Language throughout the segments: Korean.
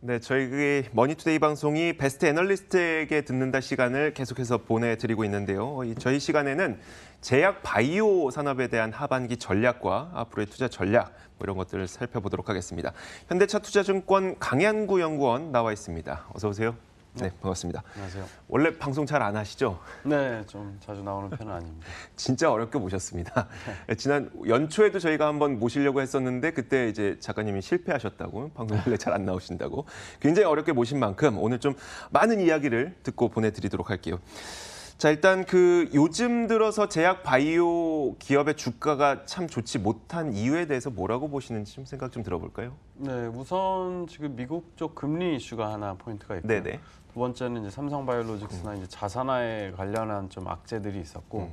네, 저희 머니투데이 방송이 베스트 애널리스트에게 듣는다 시간을 계속해서 보내드리고 있는데요. 저희 시간에는 제약 바이오 산업에 대한 하반기 전략과 앞으로의 투자 전략 이런 것들을 살펴보도록 하겠습니다. 현대차투자증권 강ян구 연구원 나와 있습니다. 어서 오세요. 네, 반갑습니다. 안녕하세요. 원래 방송 잘 안 하시죠? 네, 좀 자주 나오는 편은 아닙니다. 진짜 어렵게 모셨습니다. 지난 연초에도 저희가 한번 모시려고 했었는데 그때 이제 작가님이 실패하셨다고, 방송 원래 잘 안 나오신다고. 굉장히 어렵게 모신 만큼 오늘 좀 많은 이야기를 듣고 보내드리도록 할게요. 자, 일단 요즘 들어서 제약 바이오 기업의 주가가 참 좋지 못한 이유에 대해서 뭐라고 보시는지 좀 생각 좀 들어볼까요? 네, 우선 지금 미국 쪽 금리 이슈가 하나 포인트가 있고요. 네네. 두 번째는 이제 삼성바이오로직스나 이제 자산화에 관련한 좀 악재들이 있었고,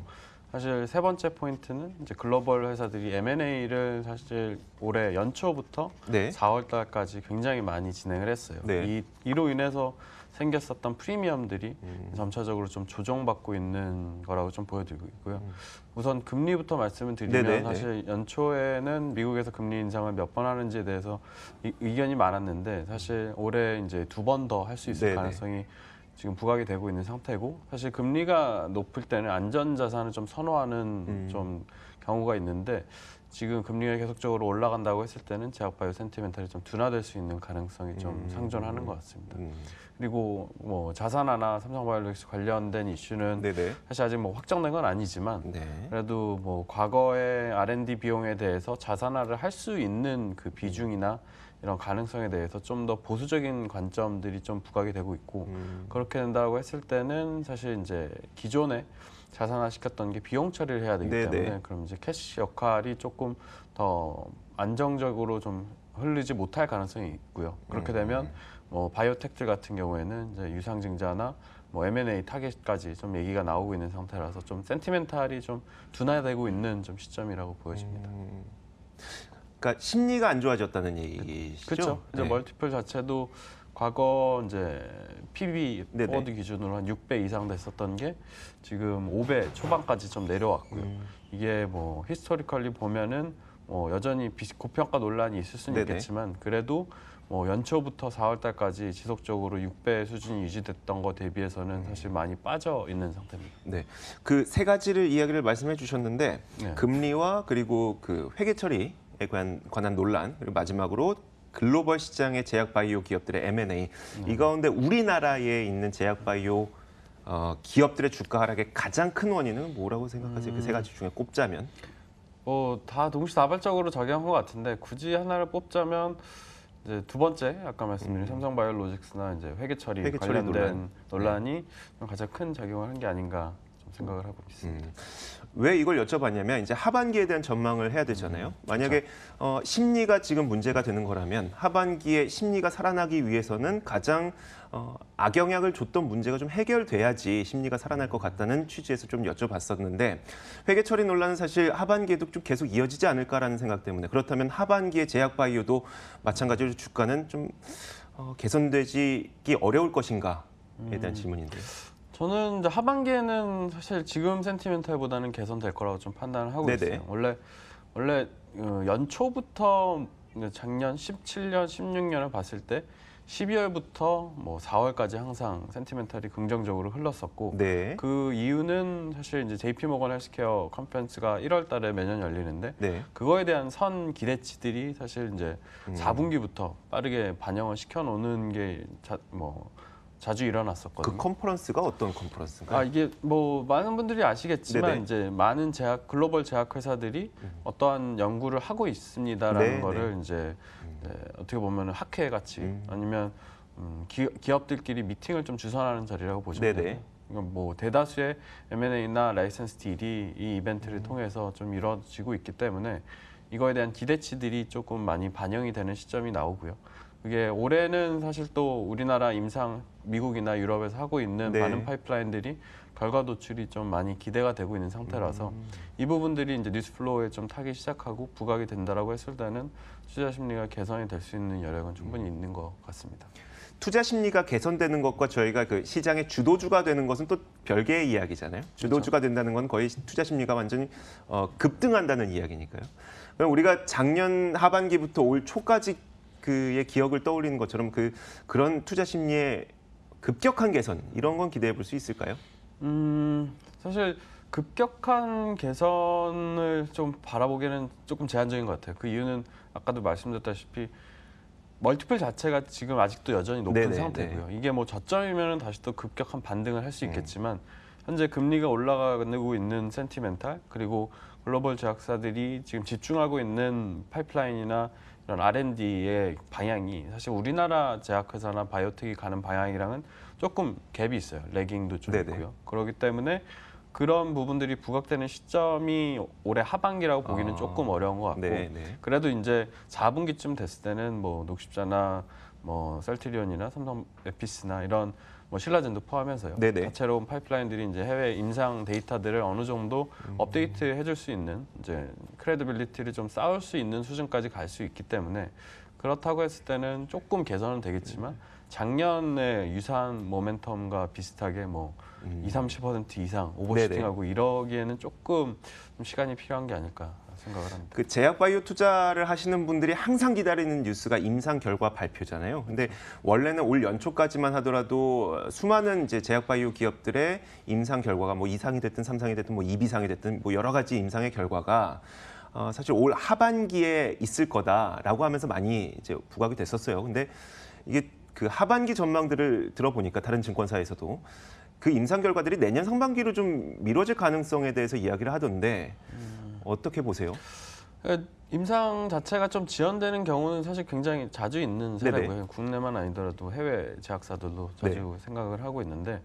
사실 세 번째 포인트는 이제 글로벌 회사들이 M&A를 사실 올해 연초부터 네. 4월 달까지 굉장히 많이 진행을 했어요. 네. 이로 인해서 생겼었던 프리미엄들이 점차적으로 좀 조정받고 있는 거라고 좀 보여드리고 있고요. 우선 금리부터 말씀을 드리면 네네. 사실 연초에는 미국에서 금리 인상을 몇 번 하는지에 대해서 의견이 많았는데 사실 올해 이제 2번 더 할 수 있을 네네. 가능성이 지금 부각이 되고 있는 상태고, 사실 금리가 높을 때는 안전자산을 좀 선호하는 좀 경우가 있는데, 지금 금리가 계속적으로 올라간다고 했을 때는 제약바이오 센티멘탈이 좀 둔화될 수 있는 가능성이 좀 상존하는 것 같습니다. 그리고 뭐 자산화나 삼성바이오로직스 관련된 이슈는 네네. 사실 아직 뭐 확정된 건 아니지만 네. 그래도 뭐 과거의 R&D 비용에 대해서 자산화를 할 수 있는 그 비중이나 이런 가능성에 대해서 좀 더 보수적인 관점들이 좀 부각이 되고 있고, 그렇게 된다고 했을 때는 사실 이제 기존에 자산화 시켰던 게 비용 처리를 해야 되기 네네. 때문에 그럼 이제 캐시 역할이 조금 더 안정적으로 좀 흐르지 못할 가능성이 있고요. 그렇게 되면 뭐 바이오텍들 같은 경우에는 이제 유상증자나 뭐 M&A 타겟까지 좀 얘기가 나오고 있는 상태라서 좀 센티멘탈이 좀 둔화되고 있는 좀 시점이라고 보여집니다. 그러니까 심리가 안 좋아졌다는 얘기시죠? 그렇죠. 이제 네. 멀티플 자체도 과거 이제 PB 네네. 포워드 기준으로 한 6배 이상 됐었던 게 지금 5배 초반까지 좀 내려왔고요. 이게 뭐 히스토리컬리 보면은 뭐 여전히 고평가 논란이 있을 수는 네네. 있겠지만 그래도 뭐 연초부터 4월 달까지 지속적으로 6배 수준이 유지됐던 거 대비해서는 사실 많이 빠져 있는 상태입니다. 네, 그 세 가지를 이야기를 말씀해 주셨는데 네. 금리와 그리고 그 회계 처리에 관한 논란, 그리고 마지막으로 글로벌 시장의 제약 바이오 기업들의 M&A. 이 가운데 우리나라에 있는 제약 바이오 기업들의 주가 하락의 가장 큰 원인은 뭐라고 생각하세요? 그 세 가지 중에 꼽자면? 뭐 다 동시다발적으로 작용한 것 같은데 굳이 하나를 뽑자면 이제 두 번째 아까 말씀드린 삼성바이오로직스나 이제 회계 처리 회계 처리 관련된 논란이 가장 큰 작용을 한 게 아닌가 좀 생각을 하고 있습니다. 왜 이걸 여쭤봤냐면 이제 하반기에 대한 전망을 해야 되잖아요. 만약에 심리가 지금 문제가 되는 거라면 하반기에 심리가 살아나기 위해서는 가장 악영향을 줬던 문제가 좀 해결돼야지 심리가 살아날 것 같다는 취지에서 좀 여쭤봤었는데, 회계 처리 논란은 사실 하반기에도 좀 계속 이어지지 않을까라는 생각 때문에, 그렇다면 하반기에 제약 바이오도 마찬가지로 주가는 좀 개선되기 어려울 것인가에 대한 질문인데요. 저는 이제 하반기에는 사실 지금 센티멘탈보다는 개선될 거라고 좀 판단을 하고 네네. 있어요. 원래 연초부터 작년 17년, 16년을 봤을 때 12월부터 뭐 4월까지 항상 센티멘탈이 긍정적으로 흘렀었고, 네. 그 이유는 사실 이제 JP 모건 헬스케어 컨퍼런스가 1월 달에 매년 열리는데 네. 그거에 대한 선 기대치들이 사실 이제 4분기부터 빠르게 반영을 시켜 놓는 게 자주 일어났었거든요. 그 컨퍼런스가 어떤 컨퍼런스인가요? 이게 뭐 많은 분들이 아시겠지만 네네. 이제 많은 글로벌 제약 회사들이 어떠한 연구를 하고 있습니다라는 네네. 거를 이제 어떻게 보면 학회 같이 아니면 기업들끼리 미팅을 좀 주선하는 자리라고 보시면 네네. 돼요. 그러니까 뭐 대다수의 M&A나 라이선스 딜이 이 이벤트를 통해서 좀 이루어지고 있기 때문에 이거에 대한 기대치들이 조금 많이 반영이 되는 시점이 나오고요. 그게 올해는 사실 또 우리나라 임상 미국이나 유럽에서 하고 있는 네. 많은 파이프라인들이 결과 도출이 좀 많이 기대가 되고 있는 상태라서 이 부분들이 이제 뉴스 플로우에 좀 타기 시작하고 부각이 된다라고 했을 때는 투자 심리가 개선이 될 수 있는 여력은 충분히 있는 것 같습니다. 투자 심리가 개선되는 것과 저희가 그 시장의 주도주가 되는 것은 또 별개의 이야기잖아요. 주도주가 된다는 건 거의 투자 심리가 완전히 급등한다는 이야기니까요. 그럼 우리가 작년 하반기부터 올 초까지 그의 기억을 떠올리는 것처럼 그런 투자 심리의 급격한 개선 이런 건 기대해 볼 수 있을까요? 사실 급격한 개선을 좀 바라보기에는 조금 제한적인 것 같아요. 그 이유는 아까도 말씀드렸다시피 멀티플 자체가 지금 아직도 여전히 높은 네네, 상태고요. 이게 뭐 저점이면 다시 또 급격한 반등을 할 수 있겠지만 현재 금리가 올라가고 있는 센티멘탈 그리고 글로벌 제약사들이 지금 집중하고 있는 파이프라인이나 이런 R&D의 방향이 사실 우리나라 제약회사나 바이오텍이 가는 방향이랑은 조금 갭이 있어요. 레깅도 좀 네네. 있고요. 그렇기 때문에 그런 부분들이 부각되는 시점이 올해 하반기라고 보기는 조금 어려운 것 같고 네. 그래도 이제 4분기쯤 됐을 때는 뭐 녹십자나 뭐 셀트리온이나 삼성 에피스나 이런 뭐 신라젠도 포함해서요. 네네. 다채로운 파이프라인들이 이제 해외 임상 데이터들을 어느 정도 업데이트 해줄 수 있는 이제 크레디빌리티를 좀 쌓을 수 있는 수준까지 갈 수 있기 때문에 그렇다고 했을 때는 조금 개선은 되겠지만 작년에 유사한 모멘텀과 비슷하게 뭐 20-30% 이상 오버슈팅하고 이러기에는 조금 좀 시간이 필요한 게 아닐까 생각을 합니다. 그 제약 바이오 투자를 하시는 분들이 항상 기다리는 뉴스가 임상 결과 발표잖아요. 근데 원래는 올 연초까지만 하더라도 수많은 이제 제약 바이오 기업들의 임상 결과가 뭐 2상이 됐든 3상이 됐든 뭐 2비상이 됐든 뭐 여러 가지 임상의 결과가 사실 올 하반기에 있을 거다라고 하면서 많이 이제 부각이 됐었어요. 근데 이게 그 하반기 전망들을 들어보니까 다른 증권사에서도 그 임상 결과들이 내년 상반기로 좀 미뤄질 가능성에 대해서 이야기를 하던데 어떻게 보세요? 임상 자체가 좀 지연되는 경우는 사실 굉장히 자주 있는 사례고요. 국내만 아니더라도 해외 제약사들도 자주 생각을 하고 있는데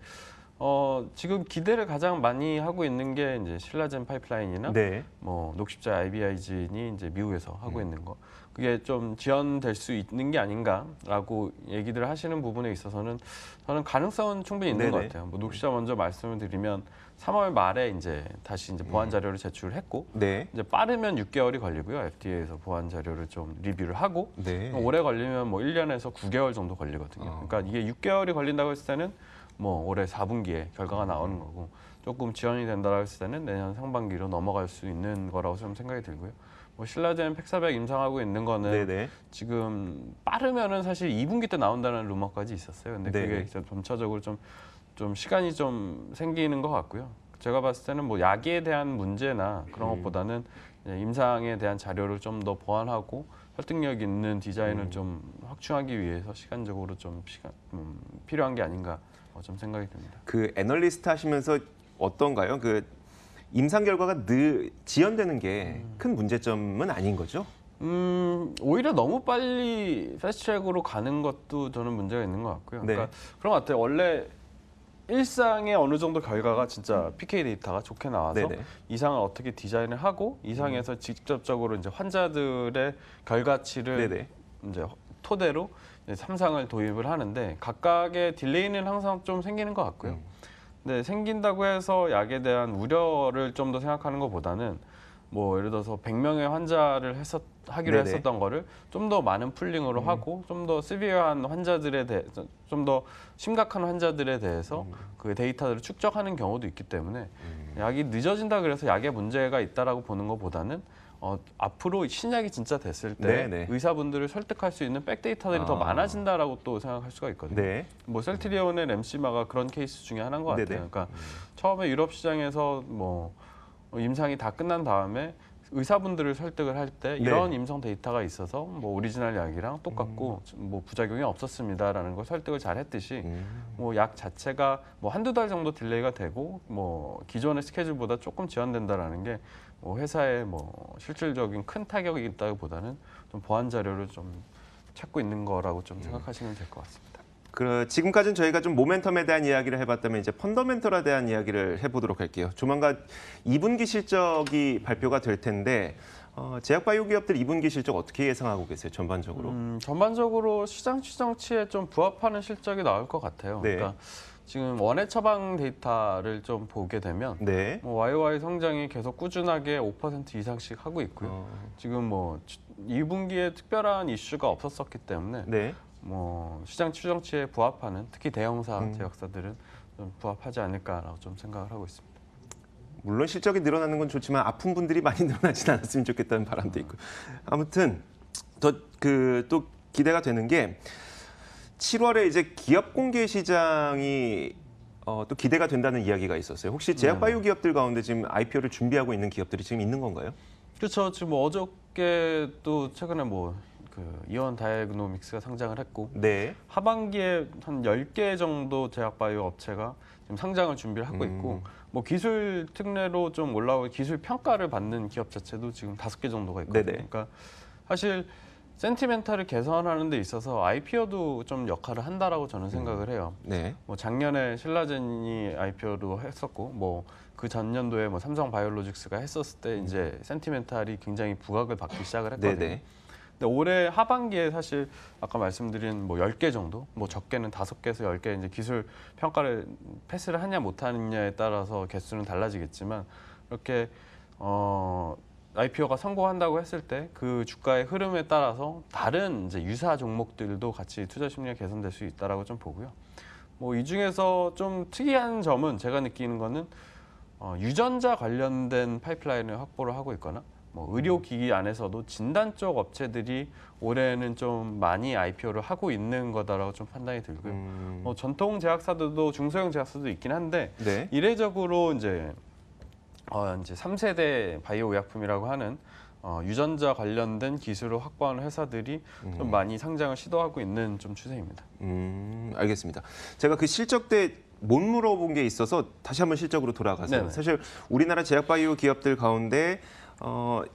지금 기대를 가장 많이 하고 있는 게 이제 신라젠 파이프라인이나 뭐 녹십자 IBI진이 이제 미국에서 하고 있는 거. 그게 좀 지연될 수 있는 게 아닌가라고 얘기들 하시는 부분에 있어서는 저는 가능성은 충분히 있는 것 같아요. 뭐 녹십자 먼저 말씀을 드리면 3월 말에 이제 다시 이제 보완 자료를 제출을 했고 이제 빠르면 6개월이 걸리고요. FDA에서 보완 자료를 좀 리뷰를 하고 오래 걸리면 뭐 1년에서 9개월 정도 걸리거든요. 그러니까 이게 6개월이 걸린다고 했을 때는 뭐 올해 4분기에 결과가 나오는 거고 조금 지연이 된다고 했을 때는 내년 상반기로 넘어갈 수 있는 거라고 좀 생각이 들고요. 뭐 신라젠 팩사백 임상하고 있는 거는 지금 빠르면은 사실 2분기 때 나온다는 루머까지 있었어요. 근데 그게 점차적으로 좀 시간이 좀 생기는 것 같고요. 제가 봤을 때는 뭐 약에 대한 문제나 그런 것보다는 임상에 대한 자료를 좀 더 보완하고 설득력 있는 디자인을 좀 확충하기 위해서 시간적으로 좀 필요한 게 아닌가 좀 생각이 듭니다. 그 애널리스트 하시면서 어떤가요? 그 임상 결과가 늘 지연되는 게 큰 문제점은 아닌 거죠? 오히려 너무 빨리 패스트트랙으로 가는 것도 저는 문제가 있는 것 같고요. 그러니까 그런 것 같아요. 원래 일상의 어느 정도 결과가 진짜 PK 데이터가 좋게 나와서 이상을 어떻게 디자인을 하고 이상에서 직접적으로 이제 환자들의 결과치를 이제 토대로 이제 3상을 도입을 하는데 각각의 딜레이는 항상 좀 생기는 것 같고요. 근데 생긴다고 해서 약에 대한 우려를 좀 더 생각하는 것보다는 뭐 예를 들어서 100명의 환자를 하기로 했었던 거를 좀 더 많은 풀링으로 하고 좀 더 시비어한 환자들에 대해 좀 더 심각한 환자들에 대해서 그 데이터들을 축적하는 경우도 있기 때문에 약이 늦어진다 그래서 약에 문제가 있다라고 보는 것보다는 앞으로 신약이 진짜 됐을 때 의사분들을 설득할 수 있는 백데이터들이 더 많아진다라고 또 생각할 수가 있거든요. 뭐 셀트리온의 램시마가 그런 케이스 중에 하나인 것 같아요. 그러니까 처음에 유럽 시장에서 뭐 임상이 다 끝난 다음에 의사분들을 설득을 할 때 이런 임상 데이터가 있어서 뭐 오리지널 약이랑 똑같고 뭐 부작용이 없었습니다라는 걸 설득을 잘 했듯이 뭐 약 자체가 뭐 한두 달 정도 딜레이가 되고 뭐 기존의 스케줄보다 조금 지연된다라는 게 뭐 회사의 뭐 실질적인 큰 타격이 있다기보다는 좀 보완 자료를 좀 찾고 있는 거라고 좀 생각하시면 될 것 같습니다. 지금까지는 저희가 좀 모멘텀에 대한 이야기를 해봤다면 이제 펀더멘털에 대한 이야기를 해보도록 할게요. 조만간 2분기 실적이 발표가 될 텐데 제약바이오 기업들 2분기 실적 어떻게 예상하고 계세요? 전반적으로? 전반적으로 시장 추정치에 좀 부합하는 실적이 나올 것 같아요. 그러니까 지금 원해 처방 데이터를 좀 보게 되면 뭐 YOY 성장이 계속 꾸준하게 5% 이상씩 하고 있고요. 지금 뭐 2분기에 특별한 이슈가 없었었기 때문에 뭐 시장 추정치에 부합하는 특히 대형사 제약사들은 좀 부합하지 않을까라고 좀 생각을 하고 있습니다. 물론 실적이 늘어나는 건 좋지만 아픈 분들이 많이 늘어나진 않았으면 좋겠다는 바람도 있고 아무튼 또 기대가 되는 게 7월에 이제 기업 공개 시장이 또 기대가 된다는 이야기가 있었어요. 혹시 제약바이오 기업들 가운데 지금 IPO를 준비하고 있는 기업들이 지금 있는 건가요? 그렇죠. 지금 뭐 어저께 또 최근에 뭐 그 이온 다이애그노믹스가 상장을 했고 네. 하반기에 한 10개 정도 제약바이오 업체가 지금 상장을 준비를 하고 있고 뭐 기술 특례로 좀 올라오고 기술 평가를 받는 기업 자체도 지금 5개 정도가 있거든요. 네네. 그러니까 사실 센티멘탈을 개선하는 데 있어서 IPO도 좀 역할을 한다라고 저는 생각을 해요. 네. 뭐 작년에 신라젠이 IPO도 했었고 뭐 그 전년도에 뭐 삼성 바이오로직스가 했었을 때 이제 센티멘탈이 굉장히 부각을 받기 시작을 했거든요. 네네. 근데 올해 하반기에 사실 아까 말씀드린 뭐 10개 정도, 뭐 적게는 5개에서 10개 이제 기술 평가를 패스를 하냐 못 하느냐에 따라서 개수는 달라지겠지만 이렇게 IPO가 성공한다고 했을 때 그 주가의 흐름에 따라서 다른 이제 유사 종목들도 같이 투자 심리가 개선될 수 있다라고 좀 보고요. 뭐 이 중에서 좀 특이한 점은 제가 느끼는 거는 유전자 관련된 파이프라인을 확보를 하고 있거나 뭐 의료기기 안에서도 진단 쪽 업체들이 올해는 좀 많이 IPO를 하고 있는 거다라고 좀 판단이 들고요. 뭐 전통 제약사들도 중소형 제약사도 있긴 한데 네. 이례적으로 이제 3세대 바이오 의약품이라고 하는 유전자 관련된 기술을 확보하는 회사들이 좀 많이 상장을 시도하고 있는 좀 추세입니다. 알겠습니다. 제가 그 실적 때 못 물어본 게 있어서 다시 한번 실적으로 돌아가서 네네. 사실 우리나라 제약바이오 기업들 가운데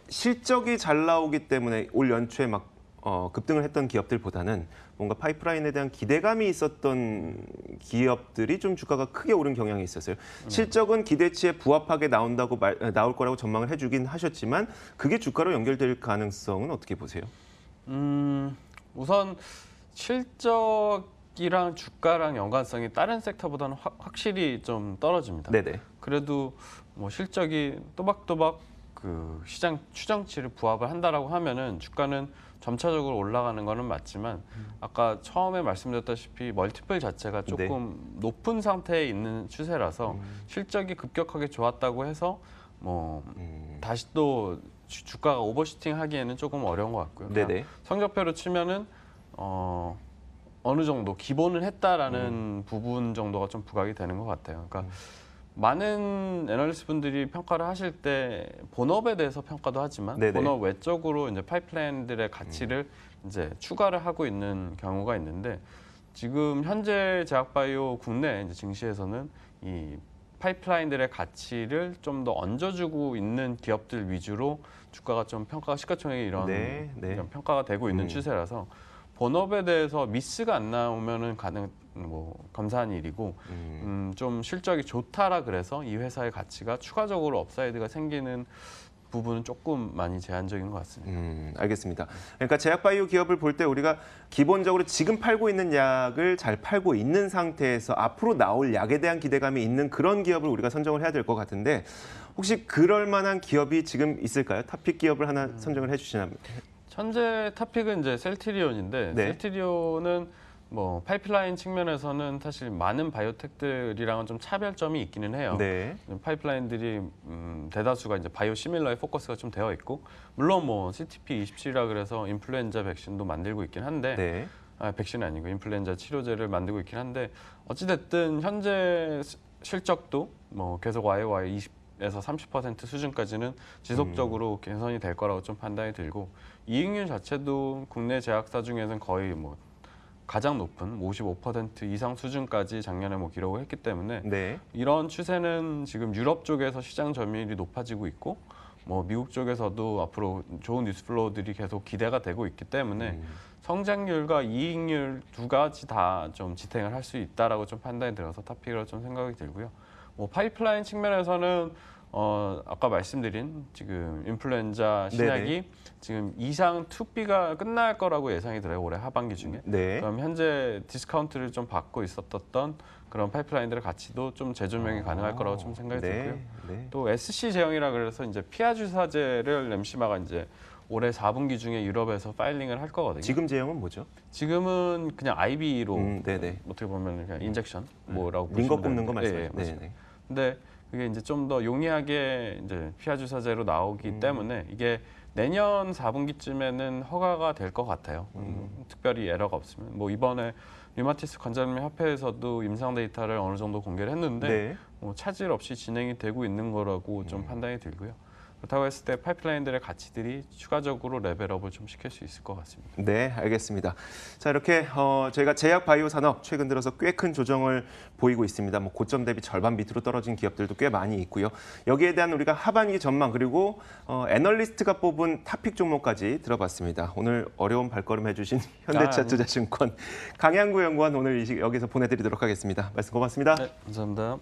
실적이 잘 나오기 때문에 올 연초에 막 급등을 했던 기업들보다는 뭔가 파이프라인에 대한 기대감이 있었던 기업들이 좀 주가가 크게 오른 경향이 있었어요. 실적은 기대치에 부합하게 나올 거라고 전망을 해주긴 하셨지만 그게 주가로 연결될 가능성은 어떻게 보세요? 우선 실적이랑 주가랑 연관성이 다른 섹터보다는 확실히 좀 떨어집니다. 네네. 그래도 뭐 실적이 또박또박 그 시장 추정치를 부합을 한다라고 하면은 주가는 점차적으로 올라가는 거는 맞지만 아까 처음에 말씀드렸다시피 멀티플 자체가 조금 높은 상태에 있는 추세라서 실적이 급격하게 좋았다고 해서 뭐 다시 또 주가가 오버슈팅 하기에는 조금 어려운 것 같고요. 네네. 성적표로 치면은 어느 정도 기본을 했다라는 부분 정도가 좀 부각이 되는 것 같아요. 그러니까 많은 애널리스트 분들이 평가를 하실 때 본업에 대해서 평가도 하지만 네네. 본업 외적으로 이제 파이프라인들의 가치를 이제 추가를 하고 있는 경우가 있는데 지금 현재 제약바이오 국내 이제 증시에서는 이 파이프라인들의 가치를 좀 더 얹어주고 있는 기업들 위주로 주가가 좀 평가가 시가총액이 이런 평가가 되고 있는 추세라서 본업에 대해서 미스가 안 나오면은 감사한 일이고 좀 실적이 좋다라 그래서 이 회사의 가치가 추가적으로 업사이드가 생기는 부분은 조금 많이 제한적인 것 같습니다. 알겠습니다. 그러니까 제약바이오 기업을 볼 때 우리가 기본적으로 지금 팔고 있는 약을 잘 팔고 있는 상태에서 앞으로 나올 약에 대한 기대감이 있는 그런 기업을 우리가 선정을 해야 될 것 같은데 혹시 그럴 만한 기업이 지금 있을까요? 탑픽 기업을 하나 선정을 해주시나요? 현재 탑픽은 이제 셀트리온인데 셀트리온은 뭐 파이프라인 측면에서는 사실 많은 바이오텍들이랑은 좀 차별점이 있기는 해요. 파이프라인들이 대다수가 이제 바이오 시밀러에 포커스가 좀 되어 있고 물론 뭐 CTP27이라 그래서 인플루엔자 백신도 만들고 있긴 한데 백신은 아니고 인플루엔자 치료제를 만들고 있긴 한데 어찌됐든 현재 실적도 뭐 계속 YOY 20에서 30% 수준까지는 지속적으로 개선이 될 거라고 좀 판단이 들고 이익률 자체도 국내 제약사 중에서는 거의 뭐 가장 높은 55% 이상 수준까지 작년에 뭐 기록을 했기 때문에 이런 추세는 지금 유럽 쪽에서 시장 점유율이 높아지고 있고 뭐 미국 쪽에서도 앞으로 좋은 뉴스플로우들이 계속 기대가 되고 있기 때문에 성장률과 이익률 두 가지 다 좀 지탱을 할 수 있다라고 좀 판단이 들어서 탑픽이라고 좀 생각이 들고요. 뭐 파이프라인 측면에서는 아까 말씀드린 지금 인플루엔자 신약이 지금 이상 투비가 끝날 거라고 예상이 들어요. 올해 하반기 중에. 그럼 현재 디스카운트를 좀 받고 있었던 그런 파이프라인들의 가치도 좀 재조명이 가능할 거라고 좀 생각이 들고요. 또 SC 제형이라 그래서 이제 피하 주사제를 엠시마가 이제 올해 4분기 중에 유럽에서 파일링을 할 거거든요. 지금 제형은 뭐죠? 지금은 그냥 IB로 어떻게 보면 그냥 인젝션 뭐라고 링거 보시면 꼽는 거 되는데, 말씀하시죠? 근데 그게 이제 좀 더 용이하게 이제 피하 주사제로 나오기 때문에 이게 내년 4분기쯤에는 허가가 될 것 같아요. 특별히 에러가 없으면. 뭐 이번에 류마티스 관절염 협회에서도 임상 데이터를 어느 정도 공개를 했는데 네. 뭐 차질 없이 진행이 되고 있는 거라고 좀 판단이 들고요. 그렇다고 했을 때 파이프라인들의 가치들이 추가적으로 레벨업을 좀 시킬 수 있을 것 같습니다. 네, 알겠습니다. 자, 이렇게 저희가 제약 바이오 산업 최근 들어서 꽤 큰 조정을 보이고 있습니다. 뭐 고점 대비 절반 밑으로 떨어진 기업들도 꽤 많이 있고요. 여기에 대한 우리가 하반기 전망 그리고 애널리스트가 뽑은 탑픽 종목까지 들어봤습니다. 오늘 어려운 발걸음 해주신 현대차투자증권 강양구 연구원 오늘 여기서 보내드리도록 하겠습니다. 말씀 고맙습니다. 네, 감사합니다.